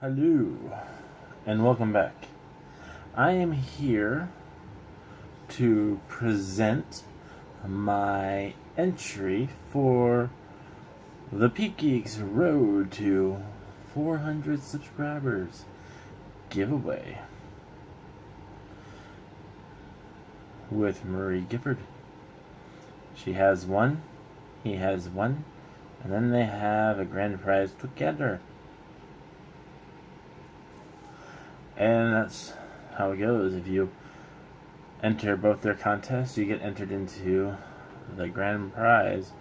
Hello, and welcome back. I am here to present my entry for the PeeP GeeKs Road to 400 subscribers giveaway with Marie Gifford. She has one, he has one, and then they have a grand prize together. And that's how it goes. If you enter both their contests, you get entered into the grand prize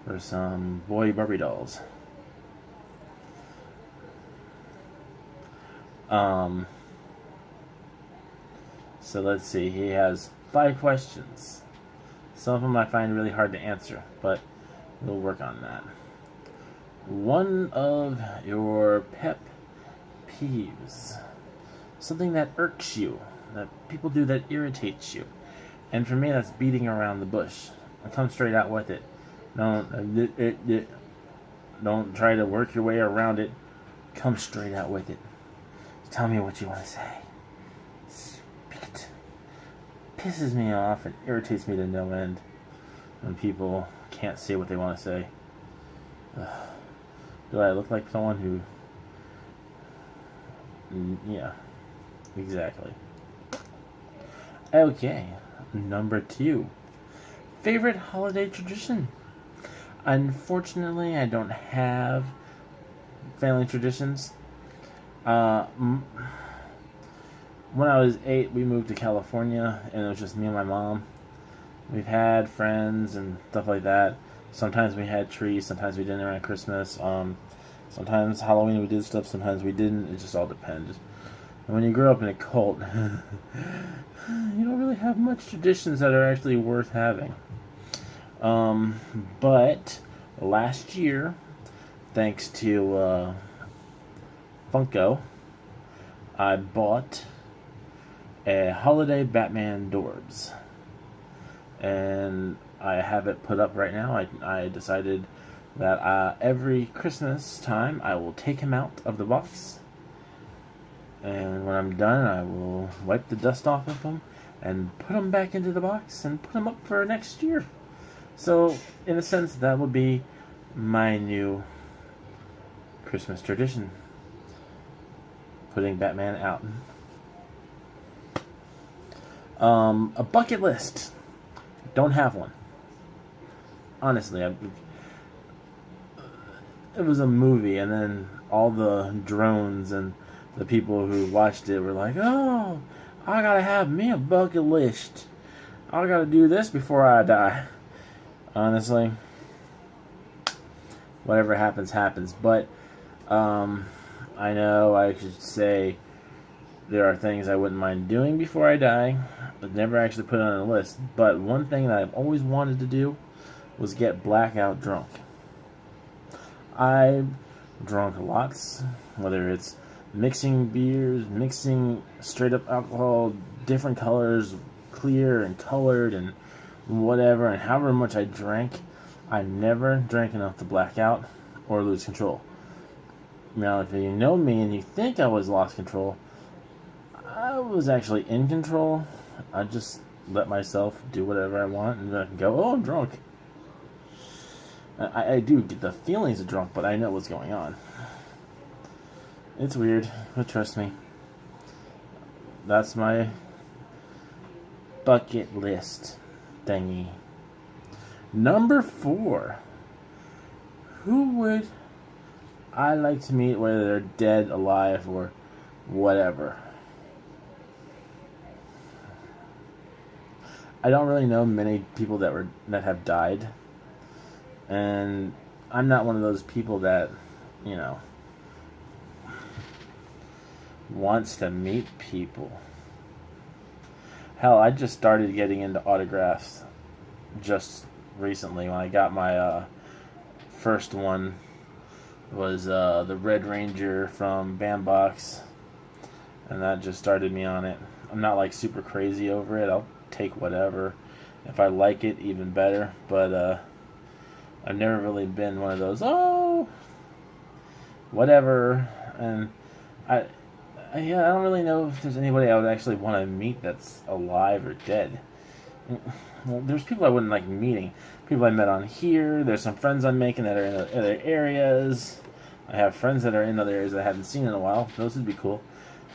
for some boy Barbie dolls. So let's see. He has 5 questions. Some of them I find really hard to answer, but we'll work on that. One of your pet peeves. Something that irks you, that people do that irritates you. And for me, that's beating around the bush. Come straight out with it. Don't try to work your way around it. Come straight out with it. Tell me what you want to say. Speak it. Pisses me off and irritates me to no end when people can't say what they want to say. Do I look like someone who... Yeah. Exactly. Okay, number 2. Favorite holiday tradition? Unfortunately, I don't have family traditions. When I was 8, we moved to California, and it was just me and my mom. We've had friends and stuff like that. Sometimes we had trees, sometimes we didn't around Christmas. Sometimes Halloween we did stuff, sometimes we didn't. It just all depends. And when you grow up in a cult, you don't really have much traditions that are actually worth having. But last year, thanks to Funko, I bought a holiday Batman Dorbs. And I have it put up right now. I decided that every Christmas time I will take him out of the box. And when I'm done, I will wipe the dust off of them and put them back into the box and put them up for next year. So, in a sense, that will be my new Christmas tradition. Putting Batman out. A bucket list. Don't have one. Honestly, it was a movie, and then all the drones and the people who watched it were like, oh, I gotta have me a bucket list. I gotta do this before I die. Honestly, whatever happens, happens. But I know I should say there are things I wouldn't mind doing before I die, but never actually put it on a list. But one thing that I've always wanted to do was get blackout drunk. I've drunk lots, whether it's mixing beers, mixing straight up alcohol, different colors, clear and colored and whatever, and however much I drank, I never drank enough to black out or lose control. Now, if you know me and you think I was lost control, I was actually in control. I just let myself do whatever I want and then go, oh, I'm drunk. I do get the feelings of drunk, but I know what's going on. It's weird, but trust me. That's my bucket list thingy. Number 4. Who would I like to meet, whether they're dead, alive, or whatever? I don't really know many people that have died. And I'm not one of those people that, wants to meet people. Hell, I just started getting into autographs just recently. When I got my first one was the Red Ranger from Bandbox, and that just started me on it. I'm not like super crazy over it. I'll take whatever. If I like it, even better. But I've never really been one of those, oh, whatever. And I, yeah, I don't really know if there's anybody I would actually want to meet that's alive or dead. Well, there's people I wouldn't like meeting. People I met on here. There's some friends I'm making that are in other areas. I have friends that are in other areas that I haven't seen in a while. Those would be cool.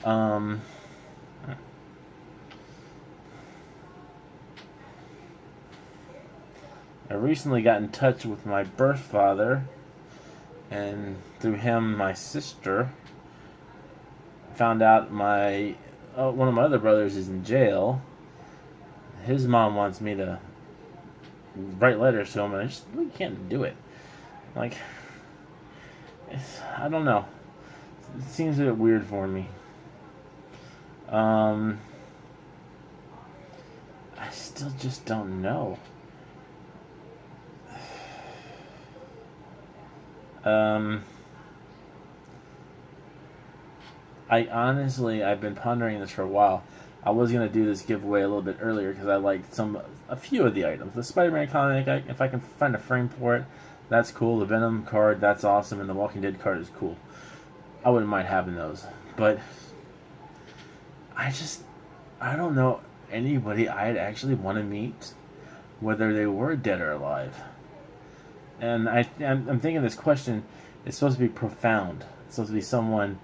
Um, I recently got in touch with my birth father, and through him, my sister found out my one of my other brothers is in jail. His mom wants me to write letters to him, and I just really can't do it. Like, I don't know. It seems a bit weird for me. I still just don't know. I've been pondering this for a while. I was gonna do this giveaway a little bit earlier because I liked a few of the items. The Spider-Man comic, if I can find a frame for it, that's cool. The Venom card, that's awesome, and the Walking Dead card is cool. I wouldn't mind having those, but I don't know anybody I'd actually want to meet, whether they were dead or alive. And I'm thinking this question is supposed to be profound. It's supposed to be someone,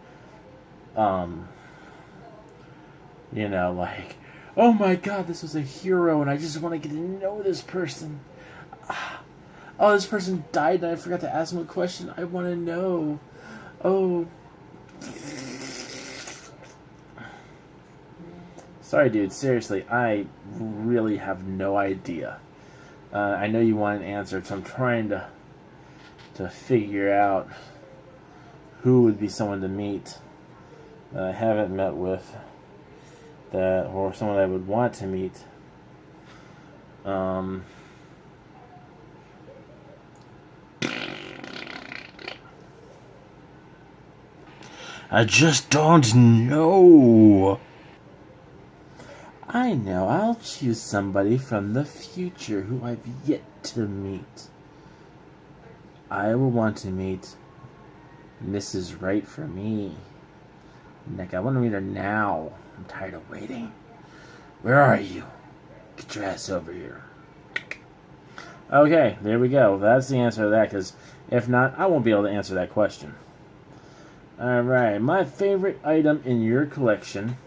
like, oh my god, this was a hero, and I just want to get to know this person. Oh, this person died, and I forgot to ask him a question. I want to know. Oh. Sorry, dude. Seriously, I really have no idea. I know you want an answer, so I'm trying to figure out who would be someone to meet that I haven't met with, or someone I would want to meet. I just don't know. I know, I'll choose somebody from the future who I've yet to meet. I will want to meet Mrs. Right for me. Nick, I want to meet her now. I'm tired of waiting. Where are you? Get your ass over here. Okay, there we go. That's the answer to that, because if not, I won't be able to answer that question. Alright, my favorite item in your collection.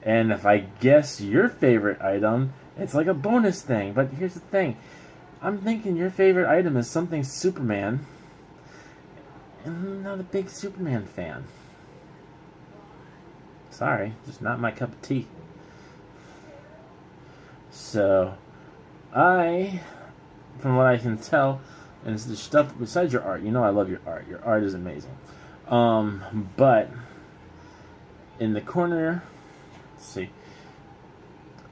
And if I guess your favorite item, it's like a bonus thing. But here's the thing. I'm thinking your favorite item is something Superman. And I'm not a big Superman fan. Sorry, just not my cup of tea. So, from what I can tell, and it's the stuff besides your art. You know I love your art. Your art is amazing. But in the corner, let's see.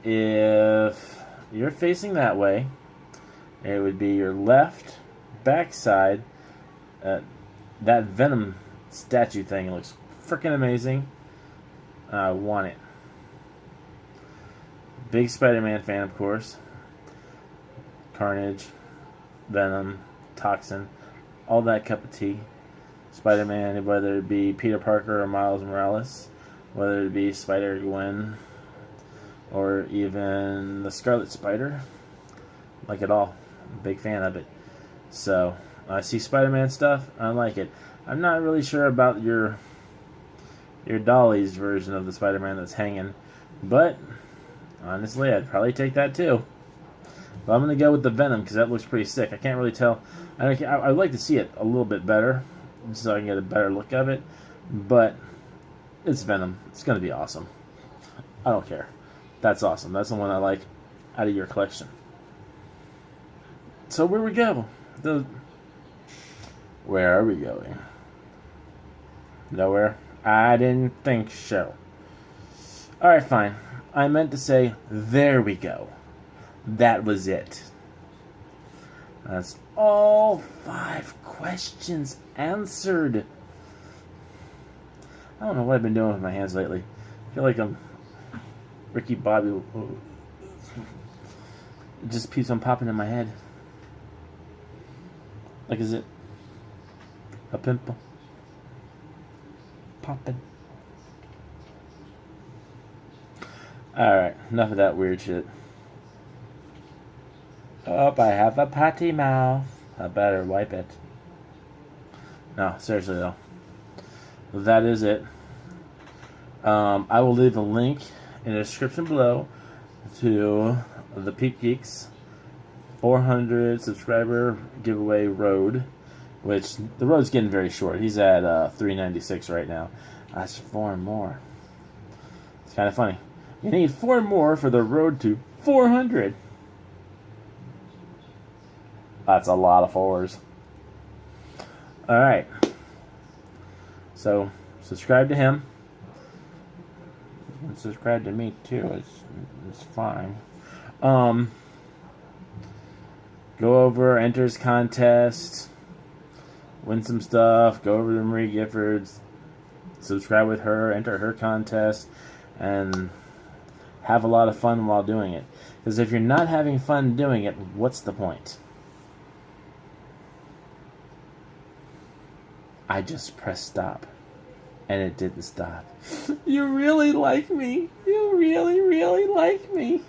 If you're facing that way, it would be your left backside. That Venom statue thing, it looks freaking amazing. I want it. Big Spider-Man fan, of course. Carnage, Venom, Toxin, all that cup of tea. Spider-Man, whether it be Peter Parker or Miles Morales, whether it be Spider-Gwen, or even the Scarlet Spider. Like it all. I'm a big fan of it. So, I see Spider-Man stuff, I like it. I'm not really sure about your Dolly's version of the Spider-Man that's hanging, but honestly, I'd probably take that too. But I'm going to go with the Venom because that looks pretty sick. I can't really tell. I'd like to see it a little bit better so I can get a better look of it. But it's Venom. It's going to be awesome. I don't care. That's awesome. That's the one I like out of your collection. So where we go? Where are we going? Nowhere? I didn't think so. Alright, fine. I meant to say, there we go. That was it. That's all 5 questions answered. I don't know what I've been doing with my hands lately. I feel like I'm Ricky Bobby. It just keeps on popping in my head. Like, is it a pimple? popping. Alright, enough of that weird shit. Oh, I have a potty mouth. I better wipe it. No, seriously though. That is it. I will leave a link in the description below to the PeeP GeeKs 400 subscriber giveaway road, which the road's getting very short. He's at 396 right now. That's 4 more. It's kind of funny. You need 4 more for the road to 400. That's a lot of 4s. Alright. So, subscribe to him. And subscribe to me too. It's fine. Go over, enter his contest, win some stuff, go over to Marie Gifford's, subscribe with her, enter her contest, and have a lot of fun while doing it. Because if you're not having fun doing it, what's the point? I just pressed stop, and it did the stop. You really like me. You really, really like me.